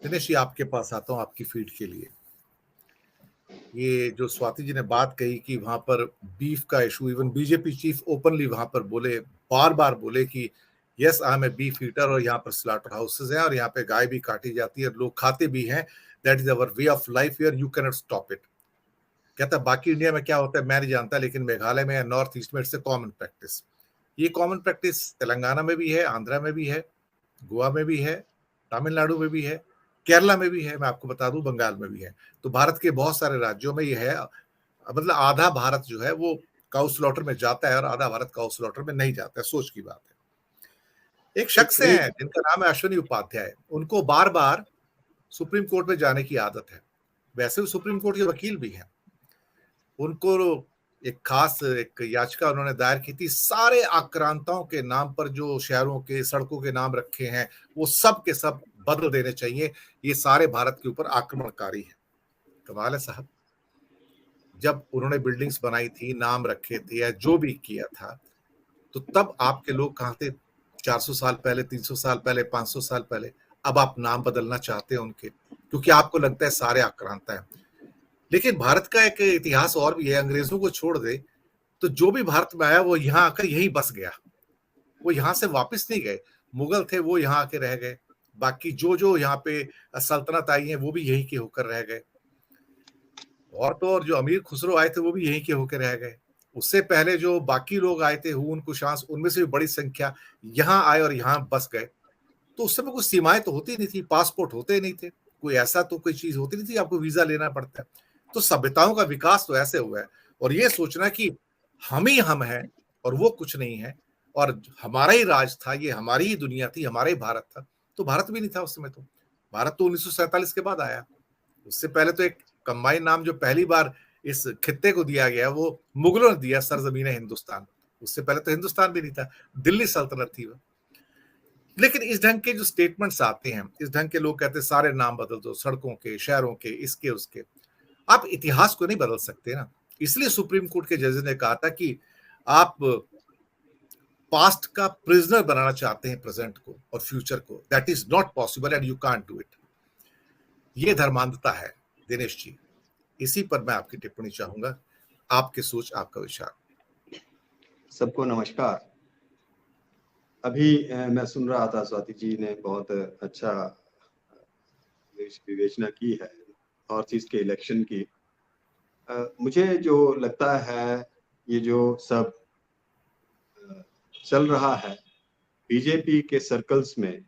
दिनेश जी, आपके पास आता हूँ आपकी फीड के लिए। ये जो स्वाति जी ने बात कही कि वहां पर बीफ का issue, even BJP chief openly वहां पर बोले, बार बार बोले कि yes I am a beef eater, और यहाँ पर स्लॉटर हाउसेज हैं और यहाँ पे गाय भी काटी जाती है, लोग खाते भी हैं। That is our way of life here, you can not stop it. कहता है बाकी इंडिया में क्या होता है मैं नहीं जानता, लेकिन मेघालय में या नॉर्थ ईस्ट में इट्स ए कॉमन प्रैक्टिस। ये कॉमन प्रैक्टिस तेलंगाना में भी है, आंध्रा में भी है, गोवा में भी है, तमिलनाडु में भी है, केरला में भी है, मैं आपको बता दूं बंगाल में भी है। तो भारत के बहुत सारे राज्यों में ये है। मतलब आधा भारत जो है वो काउ स्लॉटर में जाता है और आधा भारत काउ स्लॉटर में नहीं जाता है। सोच की बात है। एक शख्स है जिनका नाम है अश्विनी उपाध्याय, उनको बार बार सुप्रीम कोर्ट में जाने की आदत है। वैसे भी सुप्रीम कोर्ट के वकील भी हैं। उनको एक खास एक याचिका उन्होंने दायर की थी, सारे आक्रांताओं के नाम पर जो शहरों के सड़कों के नाम रखे हैं वो सब के सब बदल देने चाहिए। ये सारे भारत के ऊपर आक्रमणकारी है। कमाल है साहब। जब उन्होंने बिल्डिंग्स बनाई थी, नाम रखे थे या जो भी किया था, तो तब आपके लोग कहाँ थे? 400 साल पहले, 300 साल पहले, 500 साल पहले। अब आप नाम बदलना चाहते हैं उनके, क्योंकि आपको लगता है सारे आक्रांता है। लेकिन भारत का एक इतिहास और भी है। अंग्रेजों को छोड़ दे तो जो भी भारत में आया वो यहाँ आकर यहीं बस गया, वो यहाँ से वापस नहीं गए। मुगल थे वो यहाँ आके रह गए, बाकी जो जो यहाँ पे सल्तनत आई है वो भी यहीं के होकर रह गए। और तो और जो अमीर खुसरो आए थे वो भी यहीं के होकर रह गए। उससे पहले जो बाकी लोग आए थे हुन कुशांस, उनमें से भी बड़ी संख्या यहाँ आए और यहाँ बस गए। तो उस समय कुछ सीमाएं तो होती नहीं थी, पासपोर्ट होते नहीं थे, कोई ऐसा तो कोई चीज होती नहीं थी आपको वीजा लेना पड़ता है। तो सभ्यताओं का विकास तो ऐसे हुआ है। और ये सोचना कि हम ही हम हैं और वो कुछ नहीं है और हमारा ही राज था, ये हमारी ही दुनिया थी, हमारा ही भारत था। तो भारत भी नहीं था उस समय। तो भारत तो 1947 के बाद आया। उससे पहले तो एक कंबाइन नाम जो पहली बार इस खित्ते को दिया गया वो मुगलों ने दिया, सरजमीन हिंदुस्तान। उससे पहले तो हिंदुस्तान भी नहीं था, दिल्ली सल्तनत थी वो। लेकिन इस ढंग के जो स्टेटमेंट्स आते हैं, इस ढंग के लोग कहते हैं सारे नाम बदल दो, सड़कों के, शहरों के, इसके उसके। आप इतिहास को नहीं बदल सकते ना। इसलिए सुप्रीम कोर्ट के जज ने कहा था कि आप पास्ट का प्रिजनर बनाना चाहते हैं प्रेजेंट को और फ्यूचर को। That is not possible and you can't do it. ये धर्मांधता है दिनेश जी। इसी पर मैं आपकी टिप्पणी चाहूंगा, आपकी सोच, आपका विचार। सबको नमस्कार। अभी मैं सुन रहा था, स्वाति जी ने बहुत अच्छा विवेचना की है नॉर्थ ईस्ट के इलेक्शन की। मुझे जो लगता है ये जो सब चल रहा है बीजेपी के सर्कल्स में,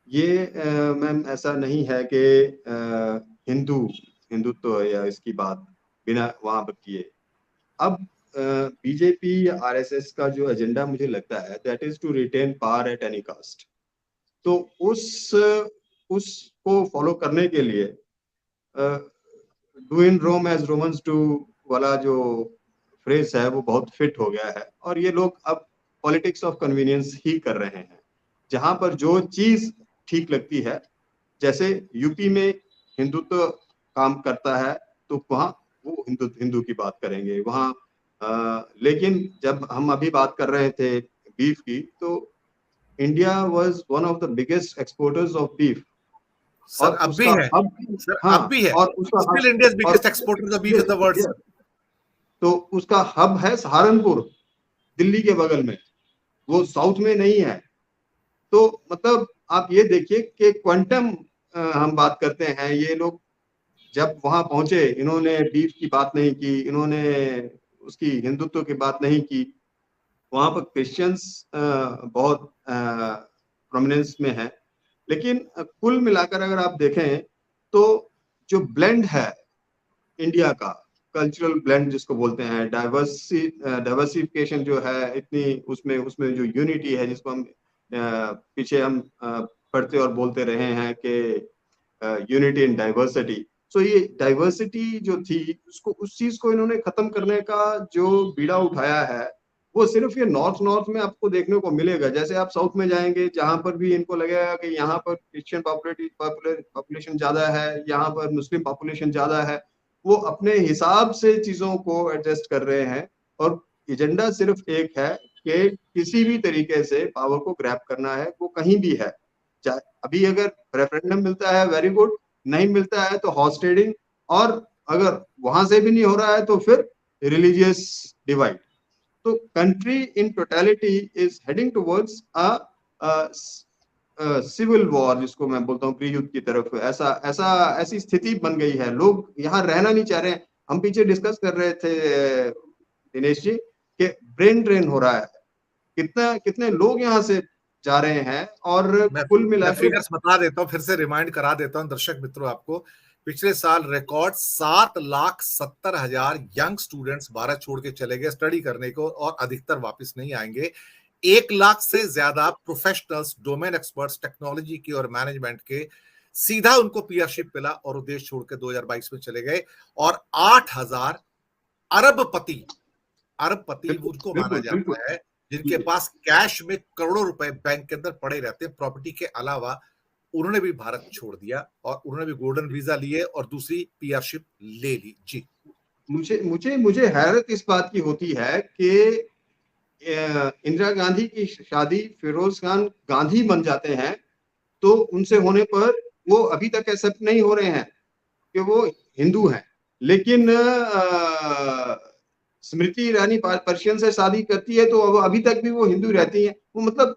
ये मैम ऐसा नहीं है कि हिंदुत्व या इसकी बात बिना वहां पर किए। अब बीजेपी या आरएसएस का जो एजेंडा मुझे लगता है that is to retain power at any cost. तो उसको फॉलो करने के लिए do in Rome as Romans do वाला जो फ्रेज है वो बहुत फिट हो गया है। और ये लोग अब पॉलिटिक्स ऑफ कन्वीनियंस ही कर रहे हैं। जहां पर जो चीज ठीक लगती है, जैसे यूपी में हिंदुत्व काम करता है तो वहां वो हिंदू की बात करेंगे वहां। लेकिन जब हम अभी बात कर रहे थे बीफ की, तो India was one of the biggest exporters of beef. Sir और अब भी उसका है, हब, सर हाँ, अब भी है। और उसका still India's biggest exporter of beef in the world. तो उसका हब है सहारनपुर, दिल्ली के बगल में, वो साउथ में नहीं है। तो मतलब आप ये देखिए कि क्वांटम हम बात करते हैं। ये लोग जब वहां पहुंचे, इन्होंने बीफ की बात नहीं की, इन्होंने उसकी हिंदुत्व की बात नहीं की। वहां पर क्रिश्चियंस बहुत प्रोमिनेंस में है। लेकिन कुल मिलाकर अगर आप देखें तो जो ब्लेंड है इंडिया का, कल्चरल ब्लेंड जिसको बोलते हैं, डाइवर्सिफिकेशन जो है इतनी, उसमें उसमें जो यूनिटी है जिसको हम पीछे हम पढ़ते और बोलते रहे हैं कि यूनिटी इन डाइवर्सिटी। सो ये डाइवर्सिटी जो थी उसको, उस चीज को इन्होंने खत्म करने का जो बीड़ा उठाया है, वो सिर्फ ये नॉर्थ नॉर्थ में आपको देखने को मिलेगा। जैसे आप साउथ में जाएंगे, जहां पर भी इनको लगेगा कि यहाँ पर क्रिश्चियन पॉपुलेशन ज्यादा है, यहाँ पर मुस्लिम पॉपुलेशन ज्यादा है, वो अपने हिसाब से चीजों को एडजस्ट कर रहे हैं। और एजेंडा सिर्फ एक है कि किसी भी तरीके से पावर को ग्रैब करना है, वो कहीं भी है, अभी अगर रेफरेंडम मिलता है वेरी गुड, नहीं मिलता है तो हॉर्स ट्रेडिंग, और अगर वहां से भी नहीं हो रहा है तो फिर रिलीजियस डिवाइड। तो country in totality is heading towards civil war, जिसको मैं बोलता हूँ प्री युद्ध की तरफ। ऐसी स्थिति बन गई है, लोग यहाँ रहना नहीं चाह रहे हैं। हम पीछे डिस्कस कर रहे थे दिनेश जी कि ब्रेन ड्रेन हो रहा है, कितने लोग यहाँ से जा रहे हैं, और कुल मैं मिलाकर फिगर्स बता देता हूं, फिर से रिमाइंड करा देता हूं दर्शक मित्रों आपको। पिछले साल रिकॉर्ड 7,70,000 यंग स्टूडेंट्स भारत छोड़ के चले गए स्टडी करने को, और अधिकतर वापस नहीं आएंगे। 1 लाख से ज्यादा प्रोफेशनल्स, डोमेन एक्सपर्ट्स, टेक्नोलॉजी की और मैनेजमेंट के, सीधा उनको पीआरशिप मिला और वो देश छोड़ के 2022 में चले गए। और 8,000 अरबपति बिल्कुल उनको माना बिल्कुल बिल्कुल जाता है जिनके पास कैश में करोड़ों रुपए बैंक के अंदर पड़े रहते हैं। प्रॉपर्टी के अलावा उन्होंने भी भारत छोड़ दिया, और उन्होंने भी गोल्डन वीजा लिए और दूसरी पीआरशिप ले ली। जी, मुझे मुझे मुझे हैरत इस बात की होती है कि इंदिरा गांधी की शादी फिरोज खान गांधी बन जाते हैं, तो उनसे होने पर वो अभी तक एक्सेप्ट नहीं हो रहे हैं कि वो हिंदू हैं। लेकिन स्मृति ईरानी पर्शियन से शादी करती है तो अभी तक भी वो हिंदू रहती हैं। वो मतलब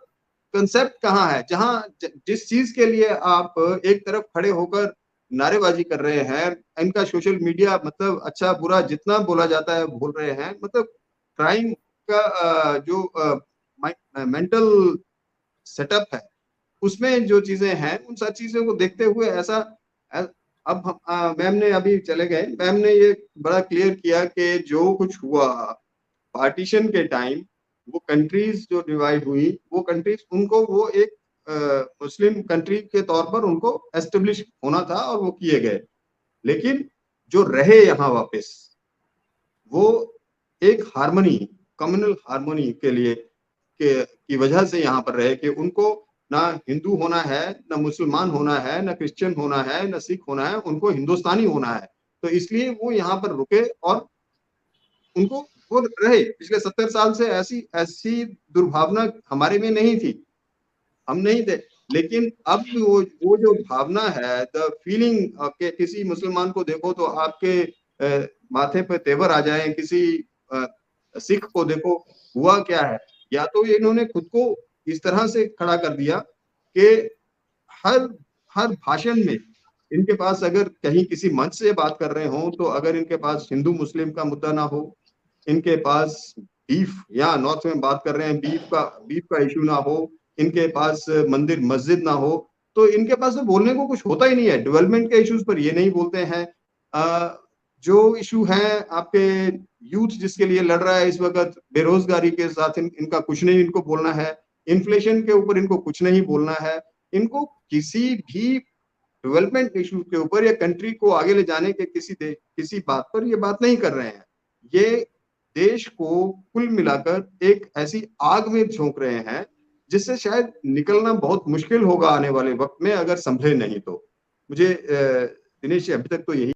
कंसेप्ट कहाँ है, जहां जिस चीज के लिए आप एक तरफ खड़े होकर नारेबाजी कर रहे हैं, इनका सोशल मीडिया मतलब अच्छा बुरा जितना बोला जाता है बोल रहे हैं, मतलब क्राइम का जो मेंटल सेटअप है उसमें जो चीजें हैं, उन सब चीजों को देखते हुए ऐसा अब मैम ने अभी चले गए, मैम ने ये बड़ा क्लियर किया कि जो कुछ हुआ पार्टीशन के टाइम, वो कंट्रीज जो डिवाइड हुई, वो कंट्रीज उनको वो एक मुस्लिम कंट्री के तौर पर उनको एस्टेब्लिश होना था और वो किए गए। लेकिन जो रहे यहाँ वापस, वो एक हार्मनी, कम्युनल हार्मनी के लिए की वजह से यहाँ पर रहे कि उनको ना हिंदू होना है, ना मुसलमान होना है, ना क्रिश्चियन होना है, ना सिख होना है, उनको हिंदुस्तानी होना है। तो इसलिए वो यहाँ पर रुके और उनको वो रहे। पिछले 70 साल से ऐसी ऐसी दुर्भावना हमारे में नहीं थी, हम नहीं थे। लेकिन अब वो जो भावना है, द फीलिंग के किसी मुसलमान को देखो तो आपके माथे पे तेवर आ जाए, किसी सिख को देखो, हुआ क्या है, या तो इन्होंने खुद को इस तरह से खड़ा कर दिया कि हर हर भाषण में इनके पास, अगर कहीं किसी मंच से बात कर रहे हो तो अगर इनके पास हिंदू मुस्लिम का मुद्दा ना हो, इनके पास बीफ, या नॉर्थ में बात कर रहे हैं बीफ का इशू ना हो, इनके पास मंदिर मस्जिद ना हो, तो इनके पास तो बोलने को कुछ होता ही नहीं है। डेवलपमेंट के इश्यूज पर ये नहीं बोलते हैं। जो इशू है आपके यूथ जिसके लिए लड़ रहा है इस वक्त, बेरोजगारी के साथ इनका कुछ नहीं इनको बोलना है, इन्फ्लेशन के ऊपर इनको कुछ नहीं बोलना है, इनको किसी भी डेवलपमेंट इशू के ऊपर या कंट्री को आगे ले जाने के किसी बात पर ये बात नहीं कर रहे हैं। ये देश को कुल मिलाकर एक ऐसी आग में झोंक रहे हैं जिससे शायद निकलना बहुत मुश्किल होगा आने वाले वक्त में, अगर संभले नहीं तो। मुझे दिनेश जी अभी तक तो यही